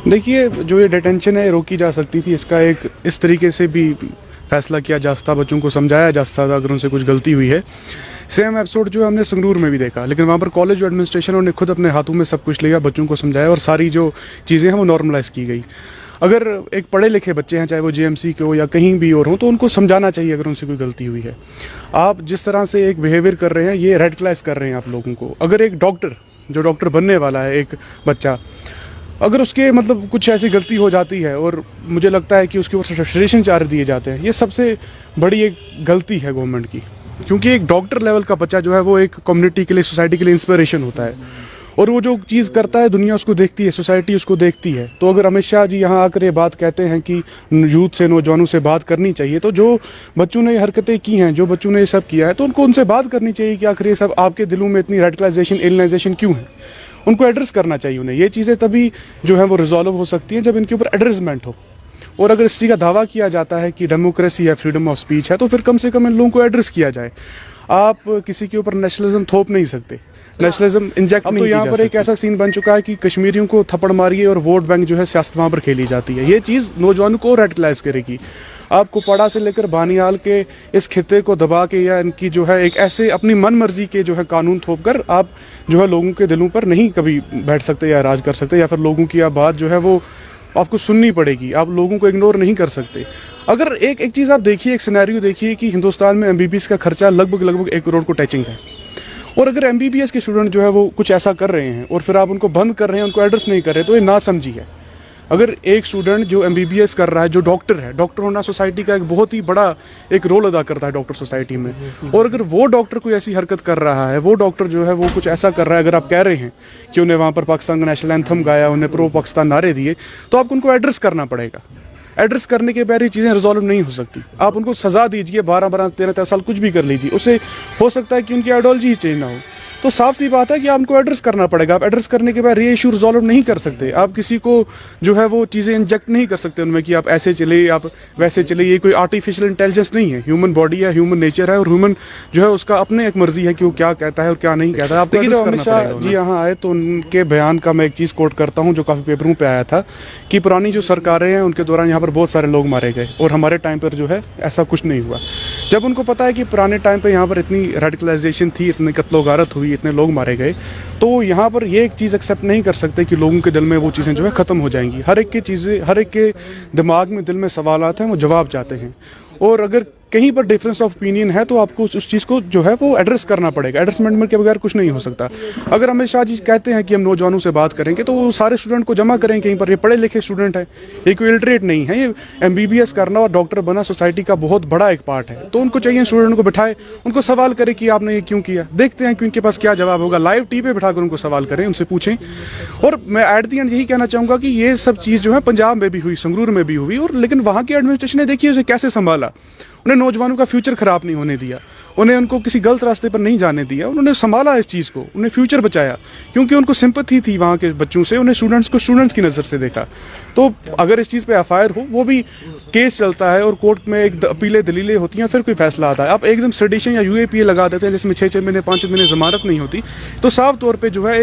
देखिए, जो ये डिटेंशन है रोकी जा सकती थी, इसका एक इस तरीके से भी फैसला किया जा सकता, बच्चों को समझाया जा सकता था अगर उनसे कुछ गलती हुई है। सेम एपिसोड जो हमने संगरूर में भी देखा, लेकिन वहाँ पर कॉलेज एडमिनिस्ट्रेशन ने खुद अपने हाथों में सब कुछ लिया, बच्चों को समझाया और सारी जो चीज़ें हैं वो नॉर्मलाइज़ की गई। अगर एक पढ़े लिखे बच्चे हैं, चाहे वो जेएमसी के हो या कहीं भी और हो, तो उनको समझाना चाहिए अगर उनसे कोई गलती हुई है। आप जिस तरह से एक बिहेवियर कर रहे हैं, ये रेडिकलाइज कर रहे हैं आप लोगों को। अगर एक डॉक्टर, जो डॉक्टर बनने वाला है, एक बच्चा, अगर उसके मतलब कुछ ऐसी गलती हो जाती है और मुझे लगता है कि उसके ऊपर सस्पेंशन चार्ज दिए जाते हैं, ये सबसे बड़ी एक गलती है गवर्नमेंट की। क्योंकि एक डॉक्टर लेवल का बच्चा जो है वो एक कम्युनिटी के लिए, सोसाइटी के लिए इंस्पिरेशन होता है, और वो जो चीज़ करता है दुनिया उसको देखती है, सोसाइटी उसको देखती है। तो अगर अमित शाह जी यहाँ आकर ये बात कहते हैं कि यूथ से, नौजवानों से बात करनी चाहिए, तो जो बच्चों ने ये हरकतें की हैं, जो बच्चों ने ये सब किया है, तो उनको उनसे बात करनी चाहिए कि आखिर ये सब आपके दिलों में इतनी रेडिकलाइजेशन, एलियनाइजेशन क्यों है। उनको एड्रेस करना चाहिए उन्हें। ये चीज़ें तभी जो है वो रिजॉल्व हो सकती हैं जब इनके ऊपर एड्रेसमेंट हो। और अगर इस चीज़ का दावा किया जाता है कि डेमोक्रेसी है, फ्रीडम ऑफ स्पीच है, तो फिर कम से कम इन लोगों को एड्रेस किया जाए। आप किसी के ऊपर नेशनलिज्म थोप नहीं सकते, नेशनलिज्म इंजेक्ट नहीं। तो यहाँ पर एक ऐसा सीन बन चुका है कि कश्मीरियों को थप्पड़ मारिए और वोट बैंक जो है सियासत वहाँ पर खेली जाती है। ये चीज़ नौजवानों को रेडिकलाइज करेगी। आप कुपवाड़ा से लेकर बानियाल के इस खित्ते को दबा के या इनकी जो है एक ऐसे अपनी मन मर्जी के जो है कानून थोप कर आप जो है लोगों के दिलों पर नहीं कभी बैठ सकते या राज कर सकते, या फिर लोगों की आप बात जो है वो आपको सुननी पड़ेगी। आप लोगों को इग्नोर नहीं कर सकते। अगर एक चीज़ आप देखिए, एक सिनेरियो देखिए कि हिंदुस्तान में एमबीबीएस का खर्चा लगभग 1 करोड़ को टचिंग है, और अगर एमबीबीएस के स्टूडेंट जो है वो कुछ ऐसा कर रहे हैं और फिर आप उनको बंद कर रहे हैं, उनको एड्रेस नहीं कर रहे, तो ये नासमझी है। अगर एक स्टूडेंट जो एमबीबीएस कर रहा है, जो डॉक्टर है, डॉक्टर होना सोसाइटी का एक बहुत ही बड़ा एक रोल अदा करता है डॉक्टर सोसाइटी में, और अगर वो डॉक्टर कोई ऐसी हरकत कर रहा है, वो डॉक्टर जो है वो कुछ ऐसा कर रहा है, अगर आप कह रहे हैं कि उन्हें वहाँ पर पाकिस्तान का नेशनल एंथम गाया, उन्हें प्रो पाकिस्तान नारे दिए, तो आपको उनको एड्रेस करना पड़ेगा। एड्रेस करने के बाद ये चीज़ें रिजॉल्व नहीं हो सकती। आप उनको सज़ा दीजिए, 12-12, 13-13 साल कुछ भी कर लीजिए, उससे हो सकता है कि उनकी आइडियोलॉजी ही चेंज ना हो। तो साफ सी बात है कि आपको एड्रेस करना पड़ेगा। आप एड्रेस करने के बाद ये इशू रिजॉल्व नहीं कर सकते। आप किसी को जो है वो चीज़ें इंजेक्ट नहीं कर सकते उनमें कि आप ऐसे चले, आप वैसे चले। ये कोई आर्टिफिशियल इंटेलिजेंस नहीं है, ह्यूमन बॉडी है, ह्यूमन नेचर है, और ह्यूमन जो है उसका अपने एक मर्जी है कि वो क्या कहता है और क्या नहीं कहता है। आपको जब अमित शाह जी यहाँ आए तो उनके बयान का मैं एक चीज़ कोट करता हूँ जो काफ़ी पेपरों पर आया था कि पुरानी जो सरकारें हैं उनके दौरान यहाँ पर बहुत सारे लोग मारे गए और हमारे टाइम पर जो है ऐसा कुछ नहीं हुआ। जब उनको पता है कि पुराने टाइम पर यहाँ पर इतनी रेडिकलाइजेशन थी, इतनी कत्लो गारत हुई, इतने लोग मारे गए, तो यहाँ पर ये एक चीज़ एक्सेप्ट नहीं कर सकते कि लोगों के दिल में वो चीज़ें जो है ख़त्म हो जाएंगी। हर एक की चीज़ें, हर एक के दिमाग में, दिल में सवालात हैं, वो जवाब चाहते हैं। और अगर कहीं पर डिफरेंस ऑफ ओपिनियन है तो आपको उस चीज़ को जो है वो एड्रेस करना पड़ेगा। एड्रेसमेंट के बगैर कुछ नहीं हो सकता। अगर अमित शाह जी कहते हैं कि हम नौजवानों से बात करेंगे, तो वो सारे स्टूडेंट को जमा करें कहीं पर। ये पढ़े लिखे स्टूडेंट है, ये कोई इलिटरेट नहीं है। ये एमबीबीएस करना और डॉक्टर बना सोसाइटी का बहुत बड़ा एक पार्ट है। तो उनको चाहिए स्टूडेंट को बिठाए, उनको सवाल करें कि आपने ये क्यों किया। देखते हैं कि उनके पास क्या जवाब होगा। लाइव टी पे बिठाकर उनको सवाल करें, उनसे पूछें। और मैं एट दी एंड यही कहना चाहूँगा कि ये सब चीज़ जो है पंजाब में भी हुई, संगरूर में भी हुई, और लेकिन वहाँ की एडमिनिस्ट्रेशन ने देखिए उसे कैसे संभाला। उन्हें नौजवानों का फ्यूचर ख़राब नहीं होने दिया, उन्हें उनको किसी गलत रास्ते पर नहीं जाने दिया। उन्होंने संभाला इस चीज़ को, उन्हें फ्यूचर बचाया, क्योंकि उनको सिंपैथी थी वहाँ के बच्चों से। उन्हें स्टूडेंट्स को स्टूडेंट्स की नज़र से देखा। तो अगर इस चीज़ पे एफआईआर हो, वो भी केस चलता है और कोर्ट में एक अपीलें दलीलें होती हैं, फिर कोई फैसला आता है। आप एकदम सेडिशन या यूएपीए लगा देते हैं जिसमें 6-6 महीने 5 महीने ज़मानत नहीं होती, तो साफ तौर पर जो है